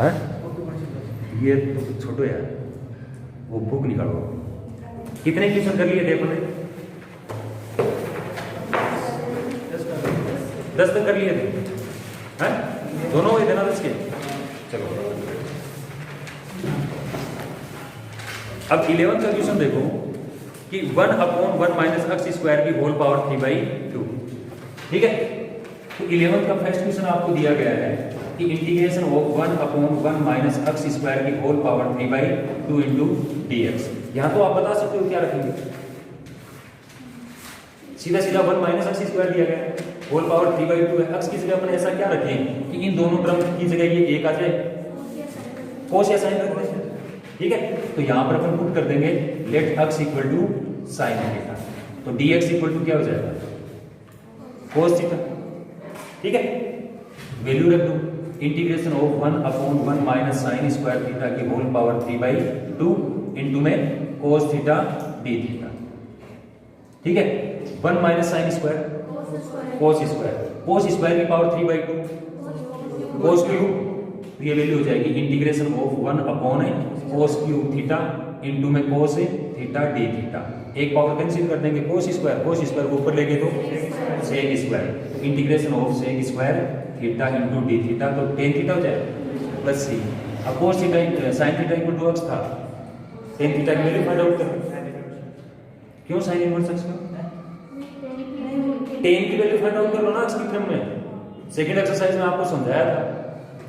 है ये तो छोटो यार, वो बुक निकालो। कितने क्वेश्चन कर लिए थे अपने? 10 तक कर लिए थे हैं? दोनों हुए थे ना 10 के? चलो अब 11 का क्वेश्चन देखो कि 1/1 माइनस एक्स स्क्वायर की होल पावर 3/2। ठीक है, तो 11 का फर्स्ट क्वेश्चन आपको दिया गया है कि integration of 1/1 minus x square की होल पावर 3/2 इंटू dx। यहां तो आप बता सकते हो क्या रखेंगे, सीधा सीधा 1 माइनस एक्स स्क्वायर दिया गया, होल पावर 3/2 है। एक्स की जगह अपन ऐसा क्या रखें कि इन दोनों टर्म की जगह ये एक आ जाए, कोस या साइन रख दें। ठीक है, तो यहां पर अपन पुट कर देंगे let x equal to sine theta, तो dx इक्वल टू क्या हो जाएगा, कोस थीटा। ठीक है, वैल्यू रख दो integration of 1/1 minus sine square theta की होल पावर 3/2 इंटू में कोस थीटा डी थीटा। ठीक है, 1 minus sine square cos square की पावर 3/2 कोस क्यूब, ये वैल्यू हो जाएगी integration of 1/, cos cube theta into में कोस थीटा डी थीटा। एक पावर कैंसिल कर देंगे, कोस स्क्वायर को ऊपर लेके तो sec square, integration of sec square theta into D theta, तो टेन थीटा हो जाएगा प्लस सी। अब cos theta sine theta equal to x था, टेन थीटा की वैल्यू फाइंड आउट कर। क्यों साइन इनवर्स एक्स का? टेन की वैल्यू फाइंड आउट कर लो ना एक्स की टर्म में, सेकंड एक्सरसाइज में आपको समझाया था,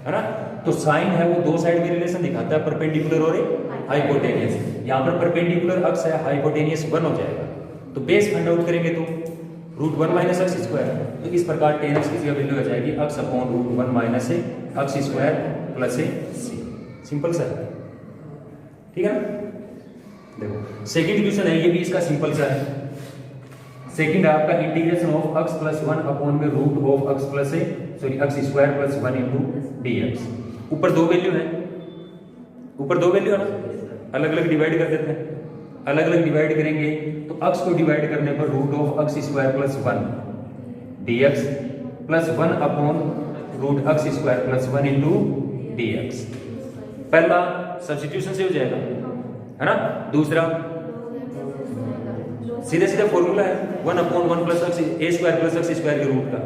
है ना। तो साइन है वो दो साइड में रिलेशन दिखाता है, परपेंडिकुलर और हाइपोटेनियस। यहाँ पर परपेंडिकुलर अक्स है, हाइपोटेनियस 1 हो जाएगा। तो बेस फाइंड आउट करेंगे तो √1 माइनस एक्स स्क्वायर, तो इस प्रकार tan x की जगह वैल्यू हो जाएगी x upon √1 minus x square plus c. Simple सा है, ठीक है ना। देखो सेकंड क्वेश्चन है, ये भी इसका सिंपल सा है। सेकंड है आपका integration of x plus 1 upon में root of x plus x square plus 1 into dx। ऊपर दो वैल्यू है ना, अलग अलग डिवाइड कर देते हैं। अलग अलग डिवाइड करेंगे तो x को डिवाइड करने पर root of x square plus 1 dx plus 1 upon root x square plus 1 into dx। पहला सब्स्टिट्यूशन से हो जाएगा, है ना। दूसरा सीधे सीधे फॉर्मूला है 1/1 प्लस एक्स ए स्क्वायर प्लस एक्स स्क्वायर के रूट का,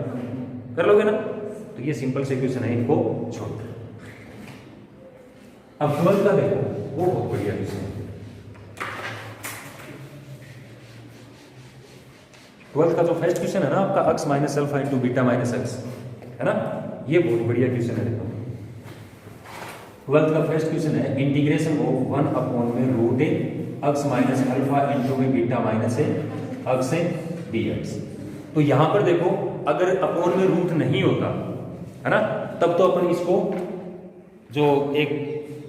कर लोगे ना। तो ये सिंपल से क्वेश्चन है, इनको छोड़ दो। अब 12 का देखो, वो बहुत बढ़िया क्वेश्चन है। 12 का जो फर्स्ट क्वेश्चन है ना आपका x minus alpha into beta minus x, है ना, ये बहुत बढ़िया क्वेश्चन है। देखो 12 का फर्स्ट क्वेश्चन है इंटीग्रेशन ऑफ 1 अपॉन में root x minus alpha into में बीटा माइनस एक्स dx। तो यहां पर देखो अगर अपॉन में रूट नहीं होता, है ना, तब तो अपन इसको जो एक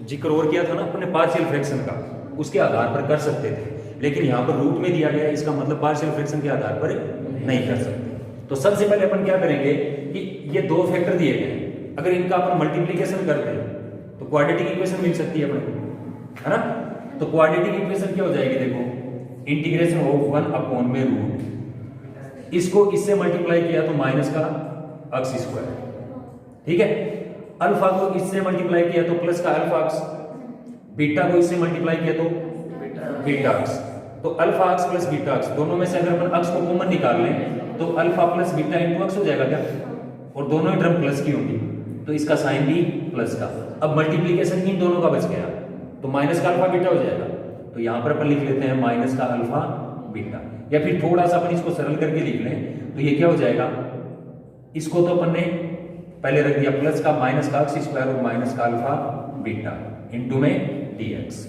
जिक्र और किया था ना अपने पार्शियल फ्रैक्शन का, उसके आधार पर कर सकते थे। लेकिन यहाँ पर रूट में दिया गया है, इसका मतलब पार्शियल फ्रैक्शन के आधार पर नहीं कर सकते। तो सबसे पहले अपन क्या करेंगे कि ये दो फैक्टर दिए गए हैं, अगर इनका अपन मल्टीप्लीकेशन करते हैं तो क्वाड्रेटिक इक्वेशन मिल सकती है अपने को, है ना। तो क्वाड्रेटिक इक्वेशन क्या हो जाएगी, देखो इंटीग्रेशन ऑफ 1 अपॉन में रूट, इसको इससे मल्टीप्लाई किया तो माइनस का एक्स स्क्वायर, ठीक है। अल्फा को इससे मल्टीप्लाई किया तो प्लस का अल्फा एक्स, बीटा को इससे मल्टीप्लाई किया तो बीटा एक्स। तो alpha x plus beta x, दोनों में से अगर अपन एक्स को कॉमन निकाल लें तो alpha plus beta into x हो जाएगा क्या, और दोनों ही टर्म प्लस की होंगी, तो इसका साइन भी प्लस का। अब मल्टीप्लीकेशन इन दोनों का बच गया, तो माइनस का अल्फा बीटा हो जाएगा। तो यहां पर अपन लिख लेते हैं माइनस का अल्फा बीटा, या फिर थोड़ा सा अपन इसको सरल करके लिख लें तो ये क्या हो जाएगा, इसको तो अपन ने पहले रख दिया प्लस का माइनस का एक्स स्क्वायर और माइनस का अल्फा बीटा इंटू में dx,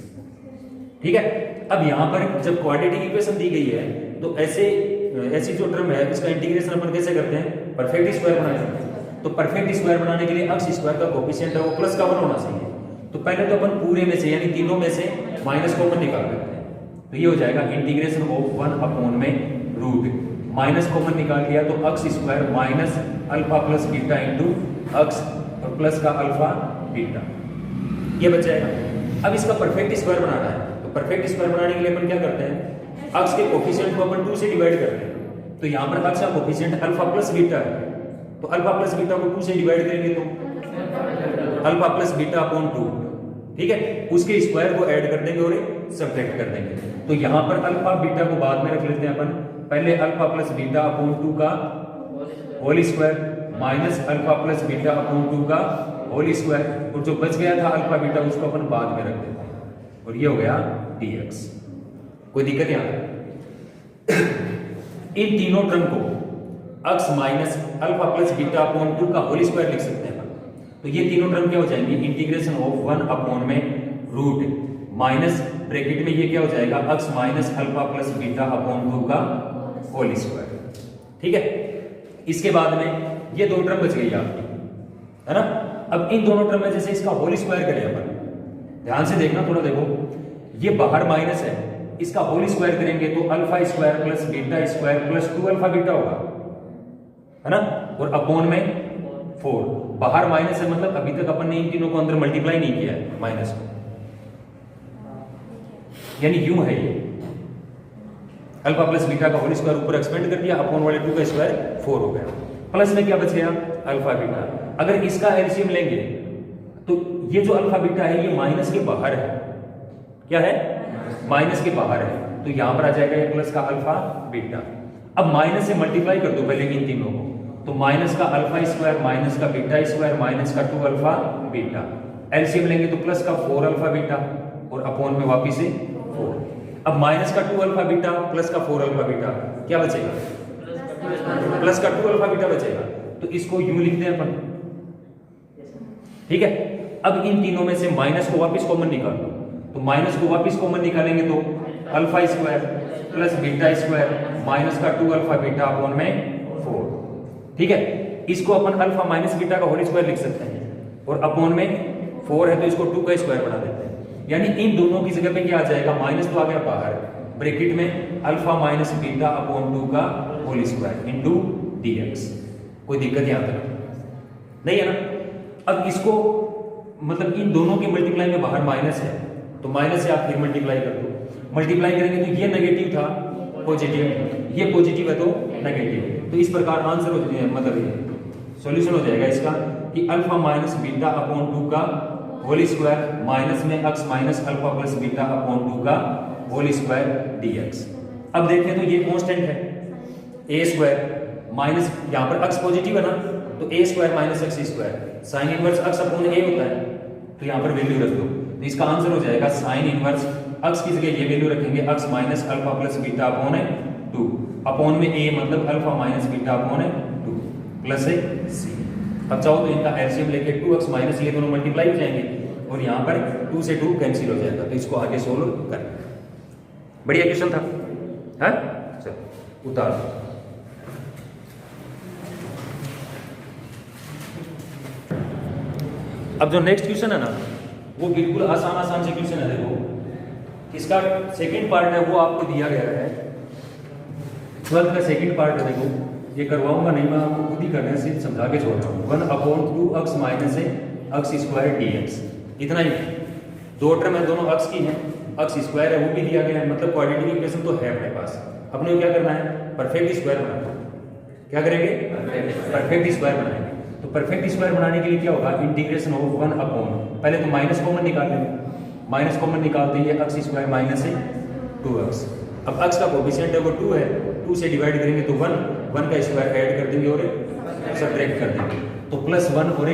ठीक है। अब यहां पर जब क्वाड्रेटिक इक्वेशन दी गई है तो ऐसी जो टर्म है इसका इंटीग्रेशन अपन कैसे करते हैं, परफेक्ट स्क्वायर बनाते। तो परफेक्ट स्क्वायर बनाने के लिए एक्स स्क्वायर का कोफिशिएंट है वो प्लस का 1 होना चाहिए। तो पहले तो अपन पूरे में से यानी तीनों में से माइनस कॉमन निकाल लेते हैं, तो ये हो जाएगा इंटीग्रेशन ऑफ 1 अपॉन में रूट, माइनस कॉमन निकाल लिया तो x square minus alpha plus beta into x और प्लस का अल्फा बीटा, ये बच जाएगा। अब इसका परफेक्ट स्क्वायर बनाना है, तो परफेक्ट स्क्वायर बनाने के लिए अपन क्या करते हैं, एक्स के कोफिशिएंट को अपन 2 से डिवाइड करते हैं। तो यहाँ पर एक्स का कोफिशिएंट अल्फा प्लस बीटा है, तो अल्फा प्लस बीटा को 2 से डिवाइड करेंगे तो अल्फा प्लस बीटा अपॉन 2, ठीक है, उसके स्क्वायर को ऐड कर देंगे और सब्ट्रैक्ट कर देंगे। तो यहाँ पर अल्फा बीटा को बाद में रख लेते हैं अपन, पहले अल्फा प्लस बीटा अपॉन 2 का whole square minus alpha plus beta upon 2 का होल स्क्वायर, और जो बच गया था अल्फा बीटा उसको अपन बाद में रख देते हैं, और ये हो गया dx। कोई दिक्कत यहाँ? इन तीनों टर्म को x minus alpha plus beta upon 2 का होल स्क्वायर लिख सकते हैं। तो ये तीनों टर्म क्या हो जाएंगे, इंटीग्रेशन ऑफ 1 अपॉन में रूट माइनस ब्रैकेट में ये क्या हो जाएगा, x minus alpha plus beta upon 2 का होल स्क्वायर, ठीक है। इसके बाद में ये दो टर्म बच गई आपकी, है ना। अब इन दोनों टर्म में जैसे इसका होल स्क्वायर करें अपन, ध्यान से देखना थोड़ा, देखो ये बाहर माइनस है, इसका होल स्क्वायर करेंगे तो alpha square plus beta square plus 2 alpha beta होगा, है ना, और अपॉन में 4, बाहर माइनस है मतलब अभी तक अपन ने इन तीनों को अंदर मल्टीप्लाई नहीं किया है माइनस को, यानी यूं है ये अल्फा प्लस बीटा का होल स्क्वायर ऊपर एक्सपेंड कर दिया, अपॉन वाले 2 का स्क्वायर 4 हो गया, प्लस में क्या बच गया अल्फा बीटा। अगर इसका एलसीएम लेंगे तो ये जो अल्फा बीटा है ये माइनस के बाहर है, क्या है, माइनस के बाहर है, तो यहां पर आ जाएगा ये प्लस का अल्फा बीटा। अब माइनस से मल्टीप्लाई कर दो पहले इन तीनों को, तो माइनस का अल्फा स्क्वायर माइनस का बीटा स्क्वायर माइनस का 2 अल्फा बीटा, एलसीएम लेंगे तो प्लस का 4 अल्फा बीटा और अपॉन में वापिस से 4। अब माइनस का 2 अल्फा बीटा प्लस का 4 अल्फा बीटा क्या बचेगा, प्लस का 2 अल्फा बीटा बचेगा, तो इसको यूं लिखते हैं अपन, ठीक है। अब इन तीनों में से माइनस को वापस कॉमन निकाल लो, तो माइनस को वापस कॉमन निकालेंगे तो alpha square plus beta square minus का 2 अल्फा बीटा अपॉन में 4, ठीक है। इसको अपन अल्फा माइनस बीटा का होल स्क्वायर लिख सकते हैं, और अपॉन में 4 है तो इसको 2 का स्क्वायर बना देते हैं, यानी इन दोनों की जगह पे क्या आ जाएगा, माइनस तो आ गया बाहर, ब्रैकेट में अल्फा माइनस बीटा अपॉन 2 का होल स्क्वायर इनटू dx। कोई दिक्कत यहां तक नहीं है ना। अब इसको मतलब इन दोनों के मल्टीप्लाई में बाहर माइनस है, तो माइनस से आप फिर मल्टीप्लाई कर दो, मल्टीप्लाई करेंगे तो ये नेगेटिव था पॉजिटिव, ये पॉजिटिव है तो नेगेटिव, तो इस प्रकार आंसर हो जाएगा, मतलब सॉल्यूशन हो जाएगा इसका कि अल्फा माइनस बीटा अपॉन 2 का होल स्क्वायर माइनस में x minus alpha plus beta upon 2 का होल स्क्वायर dx। अब देखें तो ये कांस्टेंट है a स्क्वायर माइनस, यहाँ पर x पॉजिटिव है ना, तो a square minus x square sine inverse x upon a होता है, तो यहाँ पर वैल्यू रख दो, तो इसका आंसर हो जाएगा साइन इनवर्स x की जगह ये वैल्यू रखेंगे x minus alpha plus beta upon 2, upon में a मतलब alpha minus beta upon 2 plus c। अब चाहो तो इनका एलसीएम लेके 2x माइनस ये दोनों मल्टीप्लाई हो जाएंगे और यहाँ पर 2 से 2 कैंसिल हो जाएगा, तो इसको आगे सोल्व कर। बढ़िया क्वेश्चन था, है, चलो उतार। अब जो नेक्स्ट क्वेश्चन है ना वो बिल्कुल आसान से क्वेश्चन है। देखो इसका सेकंड पार्ट है वो आपको दिया गया है, 12th का सेकंड पार्ट है। देखो ये करवाऊंगा नहीं, मैं आपको खुद ही करने से समझा के छोड़ रहा हूँ। 1/2x minus x square dx, इतना ही। दो टर्म है, दोनों x की हैं, x स्क्वायर है वो भी दिया गया है, मतलब क्वाड्रेटिक इक्वेशन तो है अपने पास। अपने को क्या करना है, परफेक्ट स्क्वायर बनाना। क्या करेंगे, परफेक्ट स्क्वायर बनाएंगे। तो परफेक्ट स्क्वायर बनाने के लिए क्या होगा, इंटीग्रेशन ऑफ 1 अपॉन, पहले तो माइनस कॉमन निकाल लेंगे, माइनस कॉमन निकालते ही x स्क्वायर माइनस 2x। अब x का कोफिशिएंट है वो 2 है, 2 से डिवाइड करेंगे तो 1 का स्क्वायर ऐड कर देंगे और सब्ट्रैक्ट कर देंगे, तो +1 और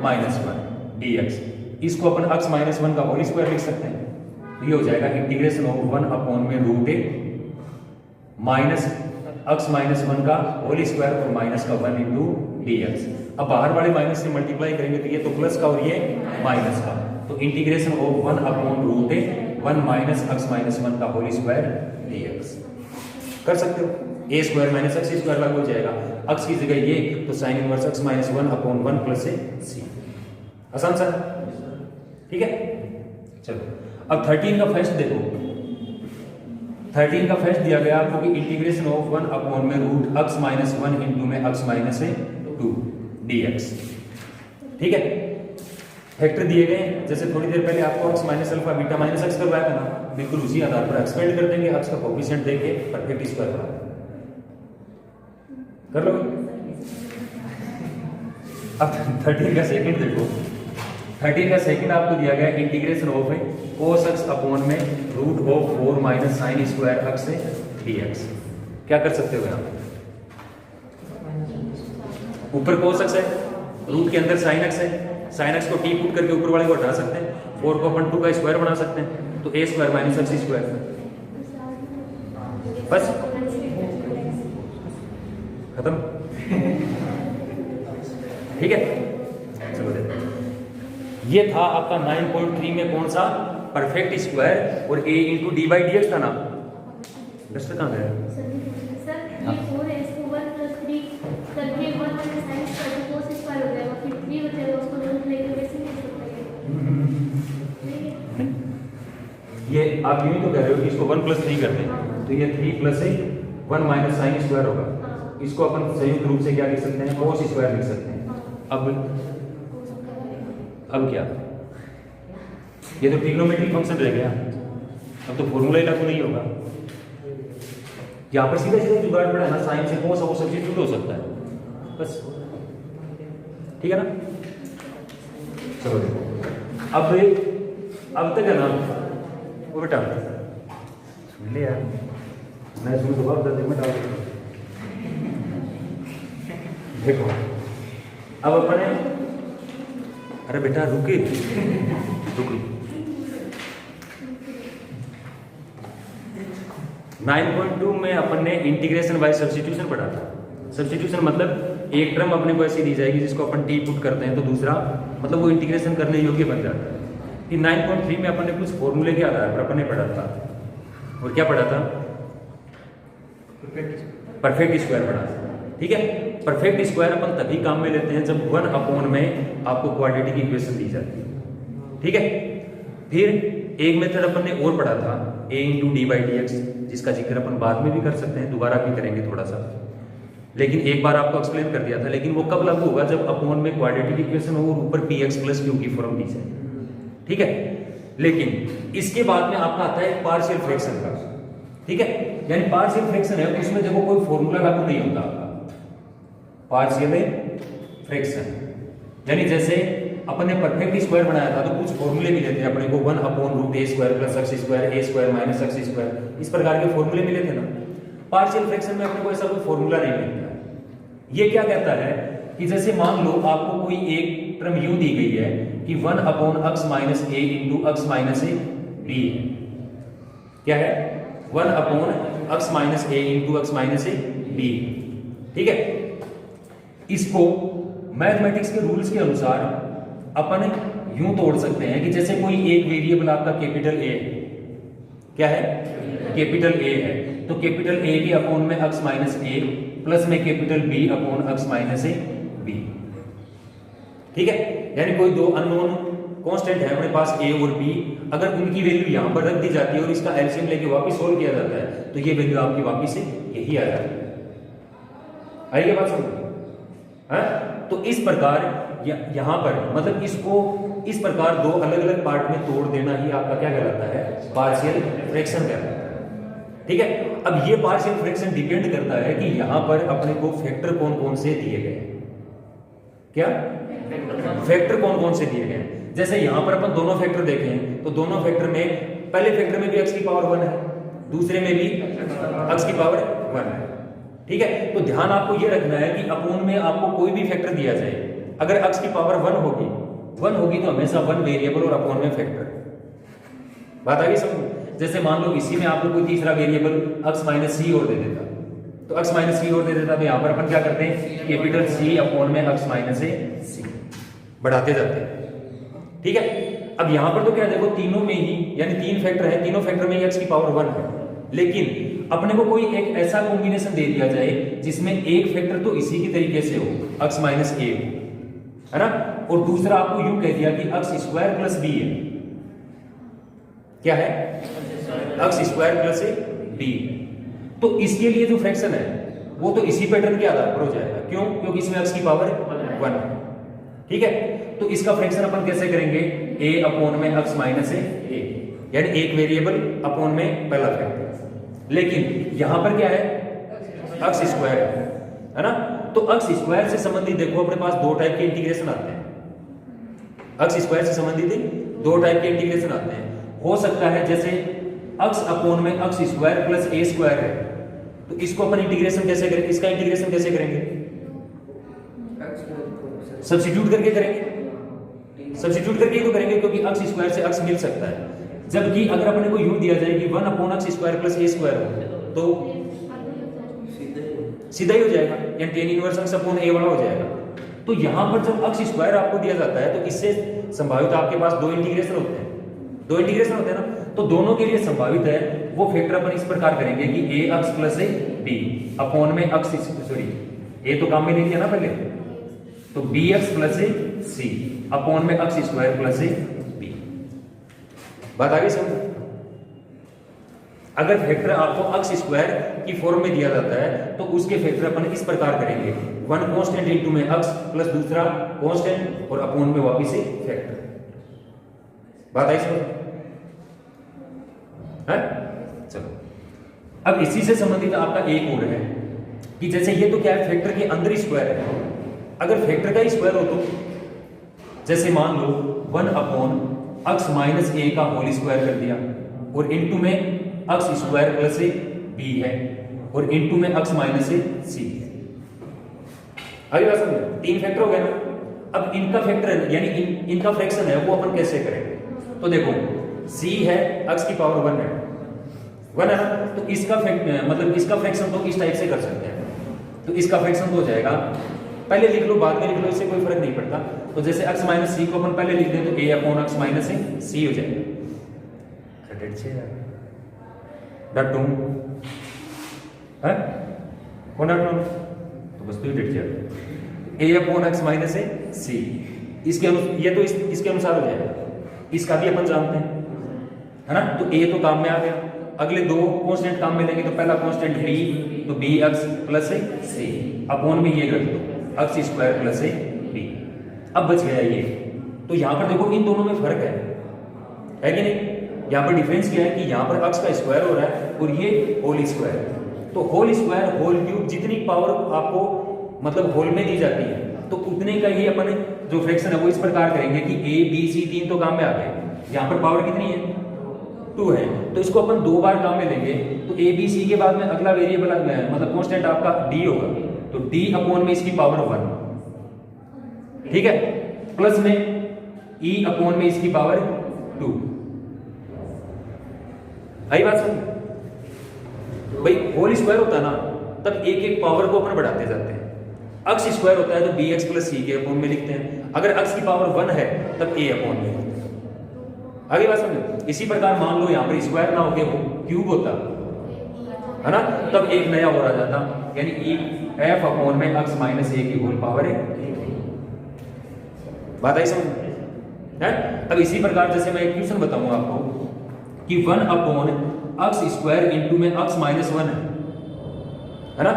-1 dx। इसको अपन x माइनस 1 का होल स्क्वायर लिख सकते हैं। ये हो जाएगा इंटीग्रेशन ऑफ 1 अपॉन में रूट माइनस x माइनस 1 का होल स्क्वायर और माइनस का 1 इंटू dx। अब बाहर वाले माइनस से मल्टीप्लाई करेंगे तो ये तो प्लस का और ये माइनस का, तो integration of 1 upon root 1 minus x minus 1 का होल स्क्वायर dx कर सकते हो। a square minus x square लागू हो जाएगा, x की जगह ये, तो sine inverse x minus 1 upon 1 plus c। आसान सा, ठीक है। चलो अब 13 का फर्स्ट देखो, 13 का फर्स्ट दिया गया आपको कि इंटीग्रेशन ऑफ 1 अपॉन में रूट x माइनस 1 इंटू में x माइनस 2 dx, ठीक है। फैक्टर दिए गए, जैसे थोड़ी देर पहले आपको x minus alpha beta minus x करवाया था ना, बिल्कुल उसी आधार पर एक्सपेंड कर देंगे, x का कोफिशिएंट देके परफेक्ट स्क्वायर बना कर लो। अब 13 का सेकंड देखो, 30 का सेकंड आपको दिया गया integration of cos x upon में root of 4 minus sine square x से dx। क्या कर सकते हो यहाँ ऊपर cos x है, रूट के अंदर साइन x है, साइन x को t पुट करके ऊपर वाले को हटा सकते हैं, 4 को अपन 2 का स्क्वायर बना सकते हैं, तो a square minus x square, बस खत्म। ठीक है, चलो देखते हैं। ये था आपका 9.3 में कौन सा परफेक्ट स्क्वायर और a into D by D x था ना। डस्टर कहाँ गया? ये आप यूं तो कह रहे हो कि इसको 1 + 3 करते हैं, तो ये 3 + 1 माइनस साइन स्क्वायर होगा। इसको अपन संयुक्त रूप से क्या लिख सकते हैं, cos स्क्वायर लिख सकते हैं। अब क्या, ये तो ट्रिग्नोमेट्रिक फंक्शन रह गया, अब तो फॉर्मूला ही लागू नहीं होगा। यहाँ पर सीधा सीधा जुगाड़ पड़ा है ना, साइन से cos वो सब्स्टिट्यूट हो सकता है, बस ठीक है ना। चलो देखो, अब तक है ना वो बेटा सुन ले यार, मैं सुन तो बहुत दर्द में डाल देखो। अब अपने, अरे बेटा रुके रुक 9.2 में अपन ने इंटीग्रेशन बाय सब्स्टिट्यूशन पढ़ा था। सब्स्टिट्यूशन मतलब एक टर्म अपने को ऐसी दी जाएगी जिसको अपन टी पुट करते हैं तो दूसरा मतलब वो इंटीग्रेशन करने योग्य बन जाता है। कि 9.3 में अपन ने कुछ फॉर्मूले के आधार पर अपन ने पढ़ा था, और क्या पढ़ा था, परफेक्ट स्क्वायर पढ़ा था। ठीक है, परफेक्ट स्क्वायर अपन तभी काम में लेते हैं जब 1 अपॉन में आपको क्वाड्रेटिक इक्वेशन दी जाती है। ठीक है, फिर एक मेथड अपन ने और पढ़ा था a into D by D x, जिसका जिक्र अपन बाद में भी कर सकते हैं, दोबारा भी करेंगे थोड़ा सा, लेकिन एक बार आपको एक्सप्लेन कर दिया था। लेकिन वो कब लागू होगा, जब अपॉन में क्वाड्रेटिक इक्वेशन हो और ऊपर पी एक्स प्लस क्यू की फॉर्म दी जाए। ठीक है, लेकिन इसके बाद में आपका आता है पार्शियल फ्रैक्शन का। ठीक है, यानी पार्शियल फ्रैक्शन है उसमें देखो कोई फॉर्मूला लागू नहीं होता आपका। पार्शियल फ्रैक्शन यानी जैसे अपन ने परफेक्ट स्क्वायर बनाया था तो कुछ फॉर्मूले मिले थे अपने को, 1 upon root a square plus x square, a square minus x square, इस प्रकार के फॉर्मूले मिले थे ना। पार्शियल फ्रैक्शन में अपने को ऐसा कोई फॉर्मूला नहीं मिलता। ये क्या कहता है कि जैसे मान लो आपको कोई एक टर्म यूं दी गई है कि 1 upon x minus a into x minus a b है। क्या है, 1 upon x minus a into x minus a b। ठीक है, इसको मैथमेटिक्स के रूल्स के अनुसार अपन यूं तोड़ सकते हैं कि जैसे कोई एक वेरिएबल आपका कैपिटल A है, क्या है, कैपिटल A है, तो कैपिटल A के अपॉन में x माइनस a प्लस में capital B upon x minus a b। ठीक है, यानी कोई दो अननोन कांस्टेंट है अपने पास a और b, अगर उनकी वैल्यू यहां पर रख दी जाती है और इसका एलसीएम लेके वापस सोल्व किया जाता है तो ये वैल्यू आपकी वापस से यही आ जाती है। आइए बात समझ, है? तो इस प्रकार यहां पर मतलब इसको इस प्रकार दो अलग अलग पार्ट में तोड़ देना ही आपका क्या कहलाता है, पार्शियल फ्रैक्शन कहलाता है। ठीक है, अब ये पार्शियल फ्रैक्शन डिपेंड करता है कि यहां पर अपने को फैक्टर कौन कौन से दिए गए, क्या फैक्टर कौन कौन से दिए गए। जैसे यहां पर अपन दोनों फैक्टर देखें तो दोनों फैक्टर में पहले फैक्टर में भी x की पावर 1 है, दूसरे में भी x की पावर 1 है। ठीक है, तो ध्यान आपको ये रखना है कि अपोन में आपको कोई भी फैक्टर दिया जाए, अगर x की पावर 1 होगी तो हमेशा 1 वेरिएबल और अपोन में फैक्टर। बात आ गई समझ। जैसे मान लो इसी में आपको कोई तीसरा वेरिएबल x माइनस सी और दे देता, तो x माइनस सी और दे देता, तो यहां पर अपन क्या करते हैं, कैपिटल C अपोन में x माइनस सी बढ़ाते जाते हैं। ठीक है, अब यहां पर तो क्या देखो तीनों में ही यानी 3 फैक्टर है, तीनों फैक्टर में x की पावर 1 है, लेकिन अपने को कोई एक ऐसा कॉम्बिनेशन दे दिया जाए जिसमें एक फैक्टर तो इसी की तरीके से हो, x माइनस a है ना, और दूसरा आपको यूं कह दिया कि x स्क्वायर प्लस b है, क्या है, x स्क्वायर प्लस b। तो इसके लिए जो फ्रैक्शन है वो तो इसी पैटर्न के आधार पर हो जाएगा, क्यों, क्योंकि इसमें x की पावर 1 है। ठीक है, तो इसका फ्रैक्शन अपन कैसे करेंगे, a अपोन में x माइनस a, यानी एक वेरिएबल अपोन में पहला फैक्टर। लेकिन यहां पर क्या है, x स्क्वायर है ना, तो x स्क्वायर से संबंधित देखो अपने पास दो टाइप के इंटीग्रेशन आते हैं। अक्स स्क्वायर से संबंधित दो टाइप के इंटीग्रेशन आते हैं। हो सकता है जैसे अक्स अपॉन में अक्स स्क्वायर प्लस ए स्क्वायर है, तो इसको अपन इंटीग्रेशन कैसे करेंगे, इसका इंटीग्रेशन कैसे करेंगे, सब्स्टिट्यूट करके करेंगे। सब्स्टिट्यूट करके ही तो करेंगे, क्योंकि अक्स स्क्वायर से अक्स मिल सकता है। जबकि अगर अपने को यूं दिया जाए कि 1 अपॉन अक्स स्क्वायर प्लस ए स्क्वायर हो, तो सीधा ही हो जाएगा, यानी tan इनवर्स अक्स अपॉन ए वाला हो जाएगा। तो यहां पर जब अक्स स्क्वायर आपको दिया जाता है, तो इससे संभावित आपके पास दो इंटीग्रेशन होते हैं, दो इंटीग्रेशन होते हैं ना, तो दोनों के लिए संभावित है वो फैक्टर अपन इस प्रकार करेंगे कि ए अक्स प्लस ए बी अपॉन में अक्स, सॉरी ए तो काम में ले लिया ना पहले, तो बी एक्स प्लस ए सी अपॉन में अक्स स्क्वायर प्लस ए बी। बात आगे समझ। अगर फैक्टर आपको अक्स स्क्वायर की फॉर्म में दिया जाता है, तो उसके फैक्टर अपन इस प्रकार करेंगे, वन कांस्टेंट इनटू में अक्स प्लस दूसरा कांस्टेंट और अपॉन में वापस से फैक्टर। बात आई समझ है? चलो अब इसी से संबंधित आपका एक और है कि जैसे ये तो क्या है, फैक्टर के अंदर ही स्क्वायर है। अगर फैक्टर का ही स्क्वायर हो, तो जैसे मान लो 1 अपॉन अक्स माइनस ए का होल स्क्वायर कर दिया, और इनटू में अक्स स्क्वायर प्लस ए बी है, और इनटू में अक्स माइनस ए सी है। आगे बात समझ, तीन फैक्टर हो गए ना। अब इनका फैक्टर यानी इनका फ्रैक्शन है वो अपन कैसे करेंगे, तो देखो c है अक्स की पावर 1 है, 1 है ना, तो इसका मतलब इसका फ्रैक्शन तो इस टाइप से कर सकते हैं। तो इसका फ्रैक्शन तो हो जाएगा, पहले लिख लो बाद में लिख लो, इससे कोई फर्क नहीं पड़ता। तो जैसे x माइनस सी को अपन पहले लिख दें, तो a अपॉन x माइनस सी हो जाएगा। डटू है कौन डटू, तो बस तू डिट जाएगा a अपॉन x माइनस सी, इसके ये तो इसके अनुसार हो जाएगा। इसका भी अपन जानते हैं, है ना, तो a तो काम में आ गया। अगले दो कांस्टेंट काम में लेंगे, तो पहला कांस्टेंट b, तो bx प्लस c अपॉन में ये रख दो अक्स स्क्वायर प्लस b। अब बच गया ये। तो यहां पर देखो इन दोनों में फर्क है कि नहीं। यहां पर डिफरेंस क्या है कि यहां पर अक्स का स्क्वायर हो रहा है और ये होल स्क्वायर। तो होल स्क्वायर होल क्यूब जितनी पावर आपको मतलब होल में दी जाती है, तो उतने का ही अपन जो फ्रैक्शन है वो इस प्रकार करेंगे कि a b c तीन तो काम में आ गए। यहाँ पर पावर कितनी है, 2 है, तो इसको अपन 2 बार काम में लेंगे। तो a b c के बाद में अगला वेरिएबल मतलब कांस्टेंट आपका d होगा, तो d अपॉन में इसकी पावर 1, ठीक है, प्लस में e अपॉन में इसकी पावर 2। आई बात समझ भाई। होल स्क्वायर होता है ना, तब एक एक पावर को अपन बढ़ाते जाते हैं। अक्स स्क्वायर होता है तो bx प्लस c के अपॉन में लिखते हैं। अगर अक्स की पावर 1 है तब a अपॉन में लिखते हैं। आगे बात समझो। इसी प्रकार मान लो यहाँ पर स्क्वायर ना होके वो क्यूब होता है ना, तब एक नया हो रहा जाता, यानी e f अपॉन में अक्स माइनस a की होल पावर है। बात आई समझ है। अब इसी प्रकार जैसे मैं एक क्वेश्चन बताऊंगा आपको कि 1 अपॉन अक्स स्क्वायर इनटू में अक्स माइनस 1 है ना,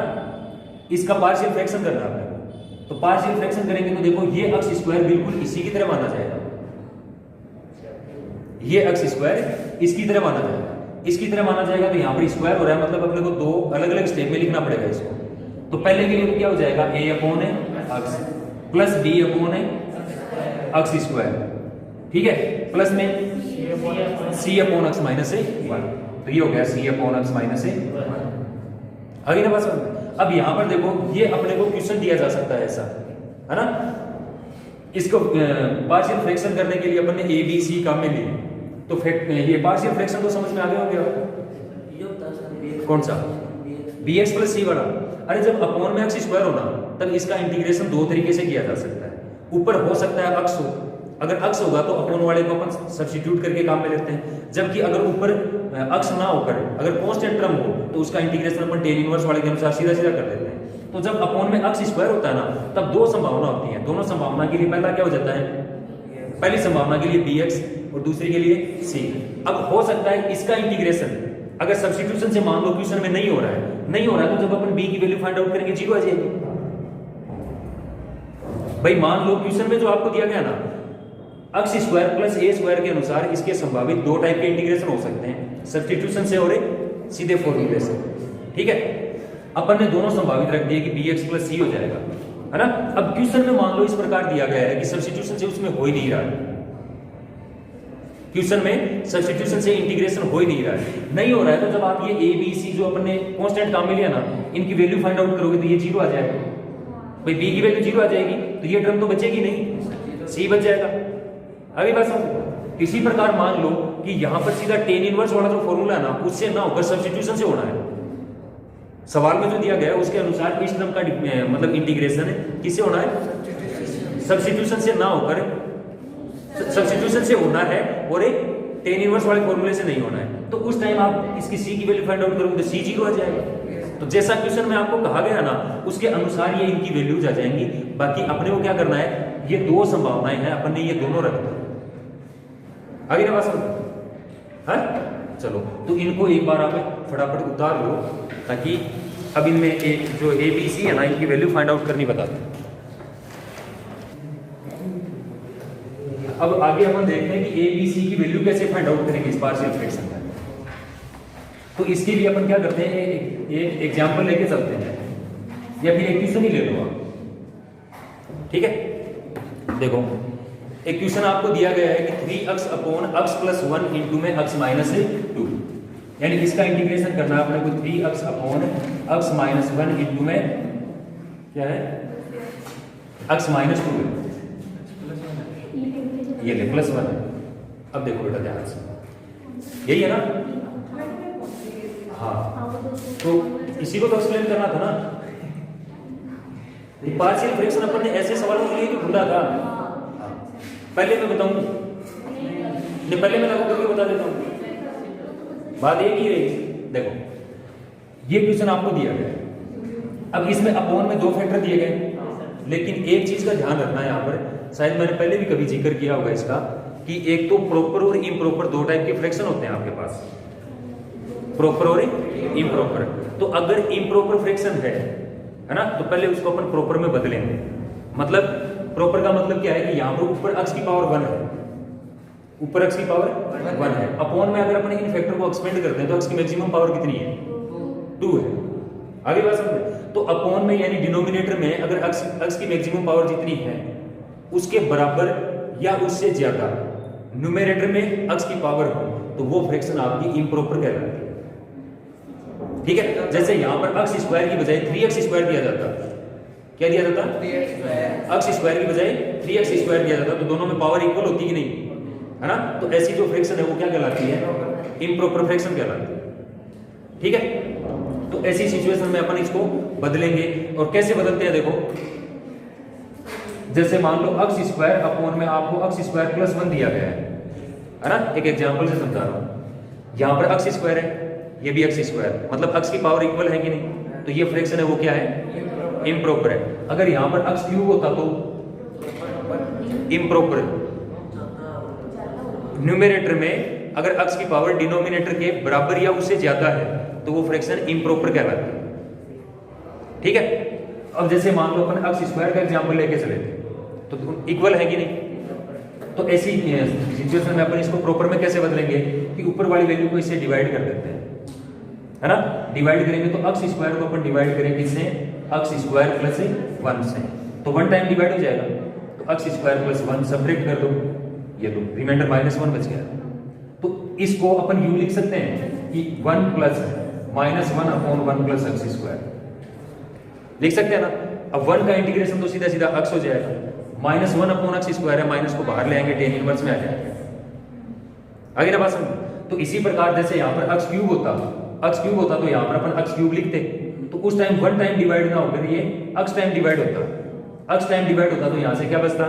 इसका पार्शियल फ्रैक्शन करना है आपने। तो पार्शियल फ्रैक्शन करेंगे तो देखो ये अक्स स्क्वायर बिल्कुल इसी की तरह माना जाएगा, ये अक्स स्क्वायर इसकी तरह माना जाएगा, इसकी तरह माना जाएगा। तो यहाँ पर स्क्वायर हो रहा है, मतलब अपने को दो अलग अलग स्टेप में लिखना पड़ेगा इसको। तो पहले के लिए तो क्या हो जाएगा, a upon x plus b upon x square, ठीक है, प्लस में c अपॉन अक्स माइनस 1। तो ये हो गया c अपॉन अक्स माइनस 1। आगे ना बस। अब यहां पर देखो ये अपने को क्वेश्चन दिया जा सकता है ऐसा, है ना। इसको पार्शियल फ्रैक्शन करने के लिए अपन ने a b c काम में लिए, तो ये पार्शियल फ्रैक्शन तो समझ में आ गया होगा। कौन सा bx प्लस c वाला। अरे जब अपॉन में अक्स स्क्वायर होना, तब इसका इंटीग्रेशन दो तरीके से किया जा सकता है। ऊपर हो सकता है अक्स हो, अगर अक्स होगा तो अपॉन वाले को अपन सब्स्टिट्यूट करके काम में लेते हैं। जबकि अगर ऊपर अक्स ना होकर अगर कांस्टेंट टर्म हो, तो उसका इंटीग्रेशन अपन tan इनवर्स वाले के अनुसार सीधा सीधा कर देते हैं। तो जब अपॉन में अक्स स्क्वायर होता है ना, तब दो संभावना होती है। दोनों संभावना के लिए पहला क्या हो जाता है, पहली संभावना के लिए bx और दूसरी के लिए c। अब हो सकता है इसका इंटीग्रेशन अगर सब्स्टिट्यूशन से मान लो क्वेश्चन में नहीं हो रहा है, तो जब अपन b की वैल्यू फाइंड आउट करेंगे 0 आ जाएगी। भाई मान लो क्वेश्चन में जो आपको दिया गया ना, अक्स स्क्वायर प्लस ए स्क्वायर के अनुसार इसके संभावित दो टाइप के इंटीग्रेशन हो सकते हैं, सब्स्टिट्यूशन से और सीधे फॉर्मूले से, ठीक है। अपन ने दोनों संभावित रख दिए कि bx प्लस c हो जाएगा, है ना। अब क्वेश्चन में मान लो इस प्रकार दिया गया है कि सब्स्टिट्यूशन से उसमें हो ही नहीं रहा है, क्वेश्चन में सब्स्टिट्यूशन से इंटीग्रेशन हो ही नहीं रहा है, नहीं हो रहा है। तो जब आप ये ए बी सी जो अपने कांस्टेंट काम में लिया ना, इनकी वैल्यू फाइंड आउट करोगे तो ये 0 आ जाएगा भाई, बी की वैल्यू 0 आ जाएगी तो ये टर्म तो बचेगी नहीं, सी बच जाएगा। अगली बात समझ। इसी प्रकार मान लो कि यहां पर सीधा टेन इनवर्स वाला जो फॉर्मूला है ना, उससे ना होकर सब्स्टिट्यूशन से होना है। सवाल में जो दिया गया है उसके अनुसार इस टर्म का मतलब इंटीग्रेशन है किससे होना है, सब्स्टिट्यूशन से ना होकर, सब्स्टिट्यूशन से होना है और एक टेन इनवर्स वाले फॉर्मूले से नहीं होना है। तो उस टाइम आप इसकी सी की वैल्यू फाइंड आउट करोगे तो सी 0 आ जाएगा। तो जैसा क्वेश्चन में आपको कहा गया ना, उसके अनुसार ये इनकी वैल्यूज आ जाएंगी। बाकी अपने को क्या करना है, ये दो संभावनाएं हैं, अपन ने ये दोनों रखना है। आगे ना बात समझ, चलो तो इनको एक बार आप फटाफट उतार लो, ताकि अब इनमें जो ए बी सी है ना, इनकी वैल्यू फाइंड आउट करनी बता दें। अब आगे अपन देखते हैं कि ए बी सी की वैल्यू कैसे फाइंड आउट करेंगे इस पार्शियल फ्रैक्शन में। तो इसके लिए अपन क्या करते हैं, एक एग्जांपल लेके चलते हैं, या फिर एक क्वेश्चन ही ले लो आप, ठीक है। देखो एक क्वेश्चन आपको दिया गया है कि 3x upon x plus 1 into में x माइनस 2, यानी इसका इंटीग्रेशन करना है अपने को 3x upon x minus 1 into में क्या है, x माइनस 2 है, ये ले प्लस 1 है। अब देखो बेटा ध्यान से, यही है ना, हाँ, तो इसी को तो एक्सप्लेन करना था ना। पार्शियल फ्रैक्शन अपन ने ऐसे सवालों के लिए भी ढूंढा था। पहले मैं बताऊं, नहीं पहले मैं लागू करके बता देता हूं, बात एक ही रही। देखो ये क्वेश्चन आपको दिया गया है, अब इसमें अपॉन में 2 फैक्टर दिए गए, लेकिन एक चीज का ध्यान रखना है यहाँ पर, शायद मैंने पहले भी कभी जिक्र किया होगा इसका, कि एक तो प्रॉपर और इम्प्रॉपर 2 टाइप के फ्रैक्शन होते हैं आपके पास, प्रॉपर और इम्प्रॉपर। तो अगर इम्प्रॉपर फ्रैक्शन है ना, तो पहले उसको अपन प्रॉपर में बदलेंगे। मतलब प्रॉपर का मतलब क्या है कि यहाँ पर ऊपर x की पावर 1 है, ऊपर x की पावर 1 है, अपॉन में अगर अपन इन फैक्टर को एक्सपेंड करते हैं तो x की मैक्सिमम पावर कितनी है, 2 है। आगे बात समझे, तो अपॉन में यानी डिनोमिनेटर में अगर x की मैक्सिमम पावर जितनी है उसके बराबर या उससे ज्यादा न्यूमरेटर में x की पावर हो, तो वो फ्रैक्शन आपकी इम्प्रॉपर कहलाती है, ठीक है। जैसे यहाँ पर x स्क्वायर की बजाय 3x स्क्वायर दिया जाता, क्या दिया जाता, x स्क्वायर की बजाय 3x स्क्वायर दिया जाता, तो दोनों में पावर इक्वल होती कि नहीं, है ना। तो ऐसी जो फ्रैक्शन है वो क्या कहलाती है, इम्प्रॉपर फ्रैक्शन कहलाती है, ठीक है। तो ऐसी सिचुएशन में अपन इसको बदलेंगे, और कैसे बदलते हैं देखो, जैसे मान लो x स्क्वायर अपॉन में आपको x स्क्वायर प्लस 1 दिया गया है ना, एक एग्जांपल से समझा रहा हूं। यहाँ पर x स्क्वायर है, ये भी x स्क्वायर, मतलब x की पावर इक्वल है कि नहीं, तो ये फ्रैक्शन है वो क्या है, इम्प्रॉपर है। अगर यहाँ पर x क्यूब होता तो इम्प्रॉपर, न्यूमरेटर में अगर x की पावर डिनोमिनेटर के बराबर या उससे ज्यादा है तो वो फ्रैक्शन इम्प्रॉपर कहलाता है, ठीक है। अब जैसे मान लो अपन x स्क्वायर का एग्जांपल लेके चले थे, तो इक्वल है कि नहीं, तो ऐसी सिचुएशन में अपन इसको प्रॉपर में कैसे बदलेंगे कि ऊपर वाली वैल्यू को इससे डिवाइड कर देते हैं, है ना। डिवाइड करेंगे तो x स्क्वायर को अपन डिवाइड करेंगे इससे x स्क्वायर प्लस 1 से, तो 1 टाइम डिवाइड हो जाएगा, तो x स्क्वायर प्लस 1 सब्ट्रैक्ट कर दो, ये लो रिमाइंडर -1 बच गया। तो इसको अपन यूं लिख सकते हैं कि 1 plus -1 upon 1 plus x square लिख सकते हैं ना। अब 1 का इंटीग्रेशन तो सीधा सीधा x हो जाएगा, -1 अपॉन x स्क्वायर है, माइनस को बाहर ले आएंगे, टेन इनवर्स में आ जाएगा। आगे ना बात समझ। तो इसी प्रकार जैसे यहाँ पर x क्यूब होता तो यहाँ पर अपन x क्यूब लिखते, तो उस टाइम 1 टाइम डिवाइड ना होकर ये x टाइम डिवाइड होता, तो यहाँ से क्या बचता,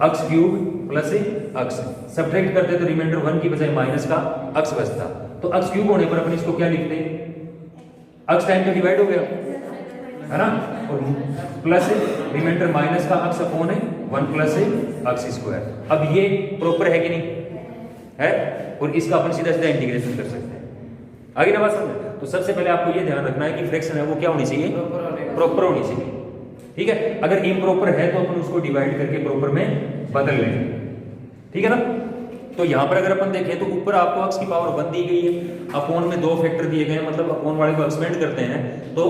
x cube plus x, subtract करते तो रिमाइंडर 1 की बजाय माइनस का x बचता। तो x क्यूब होने पर अपन इसको क्या लिखते, x टाइम तो डिवाइड हो गया, है ना, और प्लस रिमाइंडर माइनस का x upon 1 plus x square. अब ये प्रॉपर है कि नहीं है, और इसका अपन सीधा सीधा इंटीग्रेशन कर सकते हैं। आगे ना बात समझ। तो सबसे पहले आपको ये ध्यान रखना है कि फ्रैक्शन है वो क्या होनी चाहिए, प्रॉपर होनी चाहिए, ठीक है। अगर इम्प्रॉपर है तो अपन उसको डिवाइड करके प्रॉपर में बदल लेंगे, ठीक है ना। तो यहाँ पर अगर अपन देखें तो ऊपर आपको x की पावर 1 दी गई है, अपॉन में 2 फैक्टर दिए गए हैं, मतलब अपॉन वाले को एक्सपेंड करते हैं तो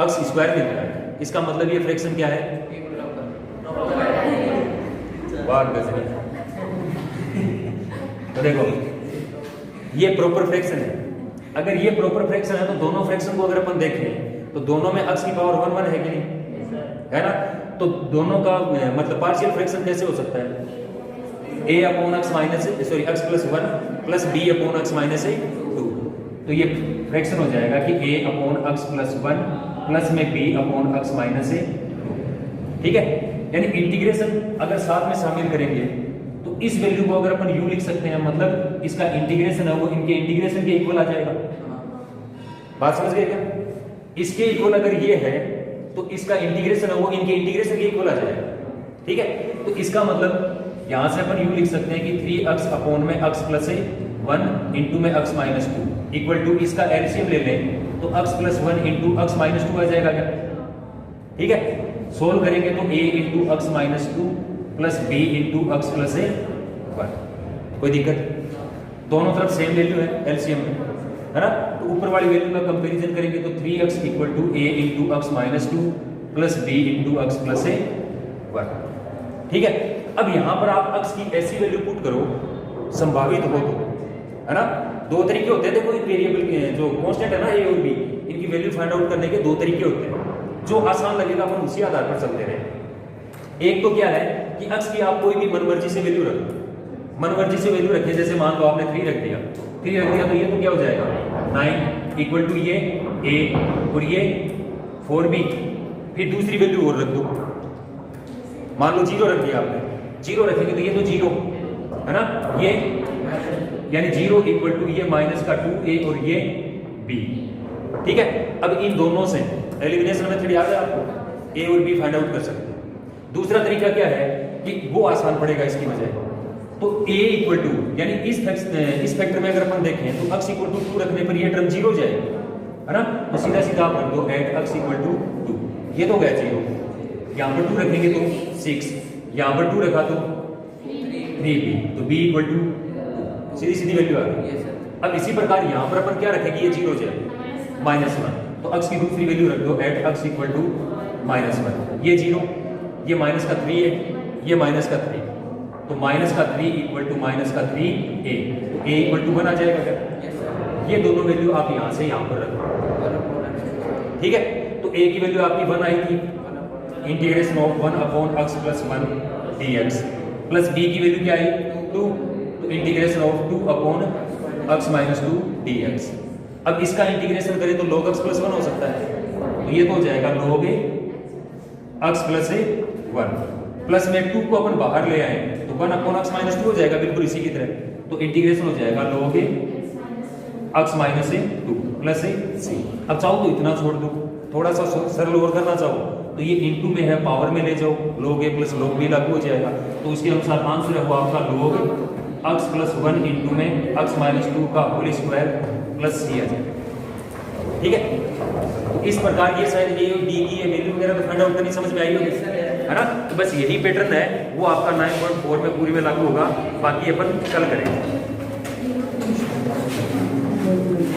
x स्क्वायर मिल रहा है। इसका मतलब ये फ्रैक्शन क्या है, बात गजनी, तो देखो ये प्रॉपर फ्रैक्शन है। अगर ये प्रॉपर फ्रैक्शन है तो दोनों फ्रैक्शन को अगर अपन देखें तो दोनों में x की पावर 1 1 है कि नहीं, है ना। तो दोनों का मतलब पार्शियल फ्रैक्शन कैसे हो सकता है, a upon x minus sorry x plus 1 plus b upon x minus 2। तो ये फ्रैक्शन हो जाएगा कि a upon x plus 1 plus में b अपॉन x माइनस 2, ठीक है। यानी इंटीग्रेशन अगर साथ में शामिल करेंगे तो इस वैल्यू को अगर अपन u लिख सकते हैं, मतलब इसका इंटीग्रेशन है वो इनके इंटीग्रेशन के इक्वल आ जाएगा। बात समझ गए क्या? इसके इक्वल अगर ये है तो इसका इंटीग्रेशन है वो इनके इंटीग्रेशन के इक्वल आ जाएगा, ठीक है। तो इसका मतलब यहां से अपन u लिख सकते हैं कि 3x अपॉन में x प्लस 1 इंटू में x माइनस 2 इक्वल टू इसका एलसीएम ले लें तो x plus 1 into x minus 2 आ जाएगा क्या, ठीक है। सोल्व करेंगे तो a into x minus 2 plus b into x plus 1, कोई दिक्कत? दोनों तरफ सेम वैल्यू है एलसीएम में, है ना। तो ऊपर वाली वैल्यू का कंपैरिजन करेंगे तो 3x equal to a into x minus 2 plus b into x plus 1, ठीक है। अब यहां पर आप x की ऐसी वैल्यू पुट करो संभावित हो तो, है ना। दो तरीके होते हैं, देखो वेरिएबल जो कांस्टेंट है ना a और b, इनकी वैल्यू फाइंड आउट करने के दो तरीके होते हैं। जो आसान लगेगा अपन उसी आधार पर चलते रहे। एक तो क्या है कि x की आप कोई भी मनमर्जी से वैल्यू रखो, मनमर्जी से वैल्यू रखें, जैसे मान लो आपने 3 रख दिया तो ये तो क्या हो जाएगा 9 इक्वल टू ये a और ये 4b। फिर दूसरी वैल्यू और रख दो, मान लो 0 रख दिया आपने, 0 रखेंगे तो ये तो 0, है ना। ये यानी 0 इक्वल टू ये माइनस का 2a और ये b, ठीक है। अब इन दोनों से एलिमिनेशन मेथड याद है आपको, a और b फाइंड आउट कर सकते हैं। दूसरा तरीका क्या है कि वो आसान पड़ेगा इसकी बजाय, तो a इक्वल टू यानी इस फैक्टर में अगर अपन देखें तो x इक्वल टू 2 रखने पर ये टर्म 0 हो जाएगा, है ना। तो सीधा सीधा आप रख दो एट x इक्वल टू 2, ये तो गया 0, यहाँ पर 2 रखेंगे तो 6, यहाँ पर 2 रखा तो 3b, तो b इक्वल टू सीधी सीधी वैल्यू आ गई। अब इसी प्रकार यहाँ पर अपन क्या रखेंगे, ये 0 हो जाएगा माइनस 1, तो x की दूसरी वैल्यू रख दो at x equal to minus 1, ये 0, ये माइनस का 3 है, ये माइनस का 3, तो माइनस का 3 इक्वल टू माइनस का 3a, तो a इक्वल टू 1 आ जाएगा क्या। ये दोनों वैल्यू आप यहाँ से यहाँ पर रख दो, ठीक है। तो a की वैल्यू आपकी 1 आई थी, integration of 1 upon x plus 1 dx, plus b की वैल्यू क्या आई 2, तो integration of 2 upon x minus 2 dx। अब इसका इंटीग्रेशन करें तो log x प्लस 1 हो सकता है, तो ये तो हो जाएगा log x प्लस 1, प्लस में 2 को अपन बाहर ले आए तो 1 अपॉन x माइनस 2 हो जाएगा बिल्कुल इसी की तरह, तो इंटीग्रेशन हो जाएगा log x minus 2 plus c। अब चाहो तो इतना छोड़ दो, थोड़ा सा सरल और करना चाहो तो ये इनटू में है पावर में ले जाओ, log a plus log b लागू हो जाएगा, तो उसके अनुसार आंसर है वो आपका log x प्लस 1 इंटू में x माइनस 2 का होल स्क्वायर प्लस c आ जाएगा, ठीक है। तो इस प्रकार ये शायद a और d की ये वैल्यू वगैरह तो फाइंड आउट करनी समझ में आई होगी, है ना। तो बस यही पैटर्न है वो आपका 9.4 में पूरी में लागू होगा, बाकी अपन कल करेंगे।